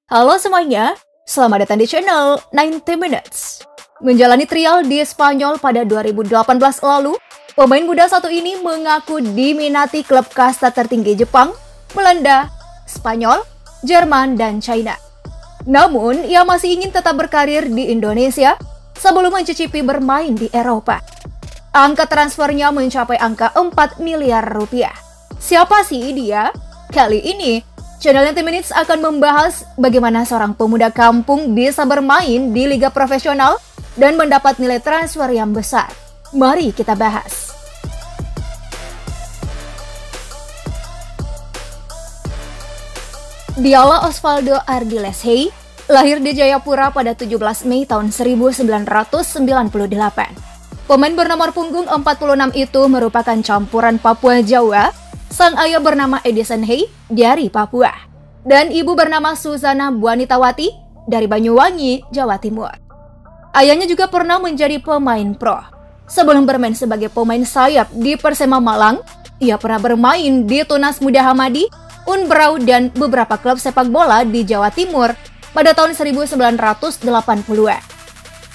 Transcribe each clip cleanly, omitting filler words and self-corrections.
Halo semuanya, selamat datang di channel 90 Minutes. Menjalani trial di Spanyol pada 2018 lalu, pemain muda satu ini mengaku diminati klub kasta tertinggi Jepang, Belanda, Spanyol, Jerman, dan China. Namun, ia masih ingin tetap berkarir di Indonesia sebelum mencicipi bermain di Eropa. Angka transfernya mencapai angka 4 miliar rupiah. Siapa sih dia? Kali ini, channel 90 Minutes akan membahas bagaimana seorang pemuda kampung bisa bermain di liga profesional dan mendapat nilai transfer yang besar. Mari kita bahas. Dialah Osvaldo Ardiles Hey, lahir di Jayapura pada 17 Mei tahun 1998. Pemain bernomor punggung 46 itu merupakan campuran Papua Jawa. Sang ayah bernama Edison Hey dari Papua, dan ibu bernama Suzana Buanitawati dari Banyuwangi, Jawa Timur. Ayahnya juga pernah menjadi pemain pro. Sebelum bermain sebagai pemain sayap di Persema Malang, ia pernah bermain di Tunas Muda Hamadi, Unbrau, dan beberapa klub sepak bola di Jawa Timur pada tahun 1980-an.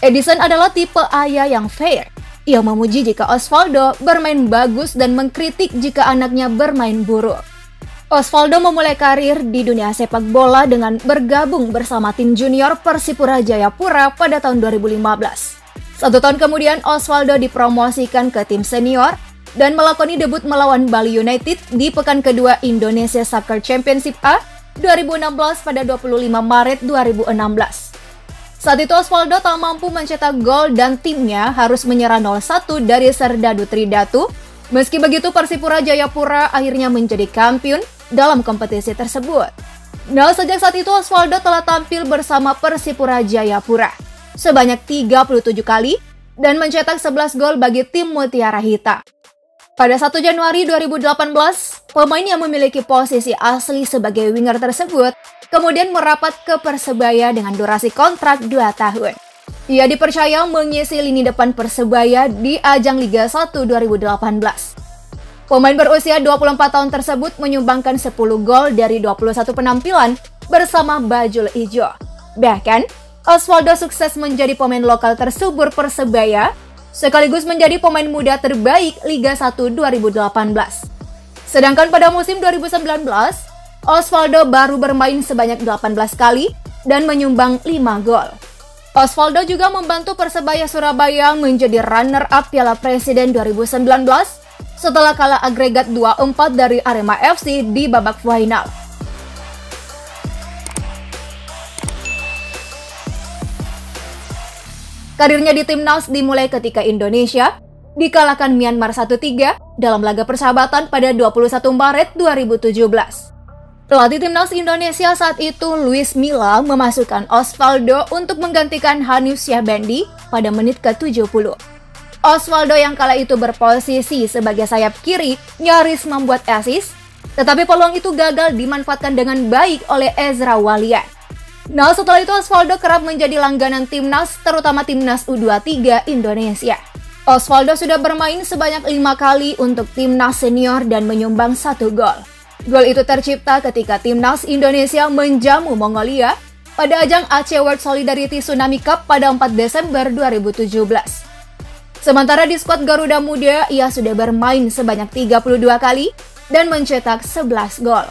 Edison adalah tipe ayah yang fair. Ia memuji jika Osvaldo bermain bagus dan mengkritik jika anaknya bermain buruk. Osvaldo memulai karir di dunia sepak bola dengan bergabung bersama tim junior Persipura Jayapura pada tahun 2015. 1 tahun kemudian, Osvaldo dipromosikan ke tim senior dan melakoni debut melawan Bali United di pekan kedua Indonesia Soccer Championship A 2016 pada 25 Maret 2016. Saat itu Osvaldo tak mampu mencetak gol dan timnya harus menyerah 0-1 dari Serdadu Tridatu. Meski begitu, Persipura Jayapura akhirnya menjadi kampiun dalam kompetisi tersebut. Nah, sejak saat itu Osvaldo telah tampil bersama Persipura Jayapura sebanyak 37 kali dan mencetak 11 gol bagi tim Mutiara Hitam. Pada 1 Januari 2018, pemain yang memiliki posisi asli sebagai winger tersebut kemudian merapat ke Persebaya dengan durasi kontrak 2 tahun. Ia dipercaya mengisi lini depan Persebaya di ajang Liga 1 2018. Pemain berusia 24 tahun tersebut menyumbangkan 10 gol dari 21 penampilan bersama Bajul Ijo. Bahkan, Osvaldo sukses menjadi pemain lokal tersubur Persebaya, sekaligus menjadi pemain muda terbaik Liga 1 2018. Sedangkan pada musim 2019, Osvaldo baru bermain sebanyak 18 kali dan menyumbang 5 gol. Osvaldo juga membantu Persebaya Surabaya menjadi runner-up Piala Presiden 2019 setelah kalah agregat 2-4 dari Arema FC di babak final. Karirnya di timnas dimulai ketika Indonesia dikalahkan Myanmar 1-3 dalam laga persahabatan pada 21 Maret 2017. Pelatih timnas Indonesia saat itu, Luis Milla, memasukkan Osvaldo untuk menggantikan Hanif Syahbandi pada menit ke-70. Osvaldo yang kala itu berposisi sebagai sayap kiri nyaris membuat assist, tetapi peluang itu gagal dimanfaatkan dengan baik oleh Ezra Walian. Nah, setelah itu Osvaldo kerap menjadi langganan timnas, terutama timnas U23 Indonesia. Osvaldo sudah bermain sebanyak 5 kali untuk timnas senior dan menyumbang 1 gol. Gol itu tercipta ketika timnas Indonesia menjamu Mongolia pada ajang Aceh World Solidarity Tsunami Cup pada 4 Desember 2017. Sementara di skuad Garuda Muda, ia sudah bermain sebanyak 32 kali dan mencetak 11 gol.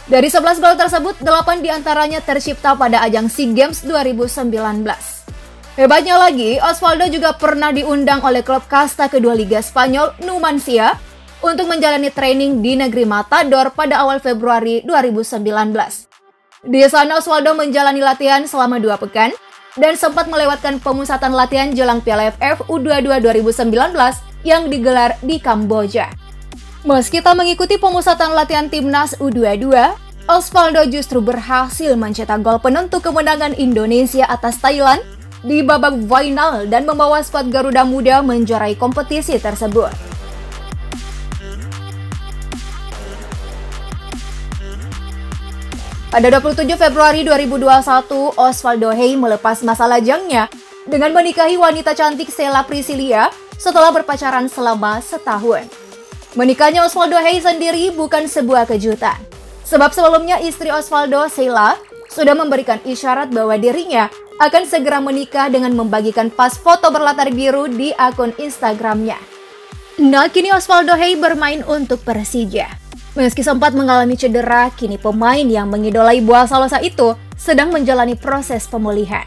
Dari 11 gol tersebut, 8 diantaranya tercipta pada ajang SEA Games 2019. Hebatnya lagi, Osvaldo juga pernah diundang oleh klub kasta kedua Liga Spanyol, Numancia, untuk menjalani training di negeri Matador pada awal Februari 2019. Di sana Osvaldo menjalani latihan selama 2 pekan dan sempat melewatkan pemusatan latihan jelang Piala AFF U22 2019 yang digelar di Kamboja. Meski tak mengikuti pemusatan latihan timnas U22, Osvaldo justru berhasil mencetak gol penentu kemenangan Indonesia atas Thailand di babak final dan membawa skuad Garuda Muda menjuarai kompetisi tersebut. Pada 27 Februari 2021, Osvaldo Hey melepas masa lajangnya dengan menikahi wanita cantik Sheila Priscilia setelah berpacaran selama setahun. Menikahnya Osvaldo Hey sendiri bukan sebuah kejutan. Sebab sebelumnya istri Osvaldo, Sheila, sudah memberikan isyarat bahwa dirinya akan segera menikah dengan membagikan pas foto berlatar biru di akun Instagramnya. Nah, kini Osvaldo Hai bermain untuk Persija. Meski sempat mengalami cedera, kini pemain yang mengidolai Boa Salosa itu sedang menjalani proses pemulihan.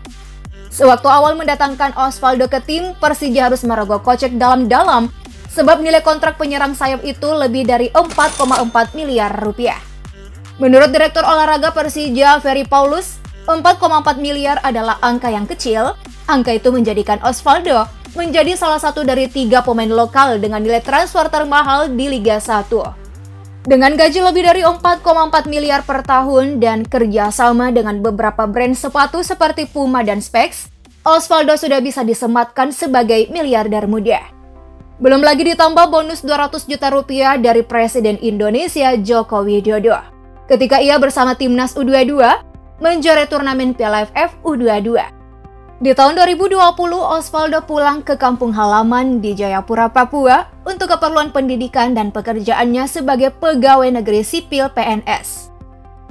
Sewaktu awal mendatangkan Osvaldo ke tim, Persija harus merogoh kocek dalam-dalam sebab nilai kontrak penyerang sayap itu lebih dari 4,4 miliar rupiah. Menurut Direktur Olahraga Persija, Ferry Paulus, 4,4 miliar adalah angka yang kecil. Angka itu menjadikan Osvaldo menjadi salah satu dari 3 pemain lokal dengan nilai transfer termahal di Liga 1. Dengan gaji lebih dari 4,4 miliar per tahun dan kerjasama dengan beberapa brand sepatu seperti Puma dan Specs, Osvaldo sudah bisa disematkan sebagai miliarder muda. Belum lagi ditambah bonus 200 juta rupiah dari Presiden Indonesia Joko Widodo ketika ia bersama Timnas U22 menjuarai turnamen Piala AFF U22. Di tahun 2020, Osvaldo pulang ke kampung halaman di Jayapura, Papua untuk keperluan pendidikan dan pekerjaannya sebagai pegawai negeri sipil PNS.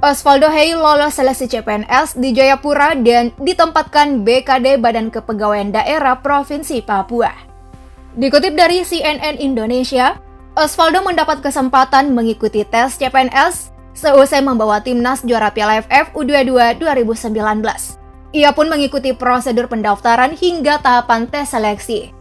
Osvaldo Hai lolos seleksi CPNS di Jayapura dan ditempatkan BKD Badan Kepegawaian Daerah Provinsi Papua. Dikutip dari CNN Indonesia, Osvaldo mendapat kesempatan mengikuti tes CPNS seusai membawa timnas juara Piala AFF U22 2019. Ia pun mengikuti prosedur pendaftaran hingga tahapan tes seleksi.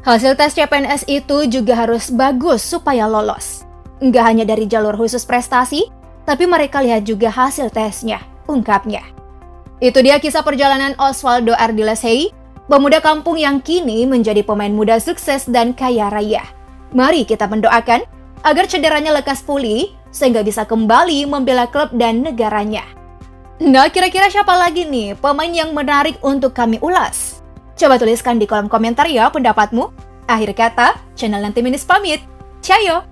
Hasil tes CPNS itu juga harus bagus supaya lolos. Nggak hanya dari jalur khusus prestasi, tapi mereka lihat juga hasil tesnya, ungkapnya. Itu dia kisah perjalanan Osvaldo Ardiles Hai, pemuda kampung yang kini menjadi pemain muda sukses dan kaya raya. Mari kita mendoakan agar cederanya lekas pulih sehingga bisa kembali membela klub dan negaranya. Nah, kira-kira siapa lagi nih pemain yang menarik untuk kami ulas? Coba tuliskan di kolom komentar ya pendapatmu. Akhir kata, channel Nanti Minus pamit. Ciao!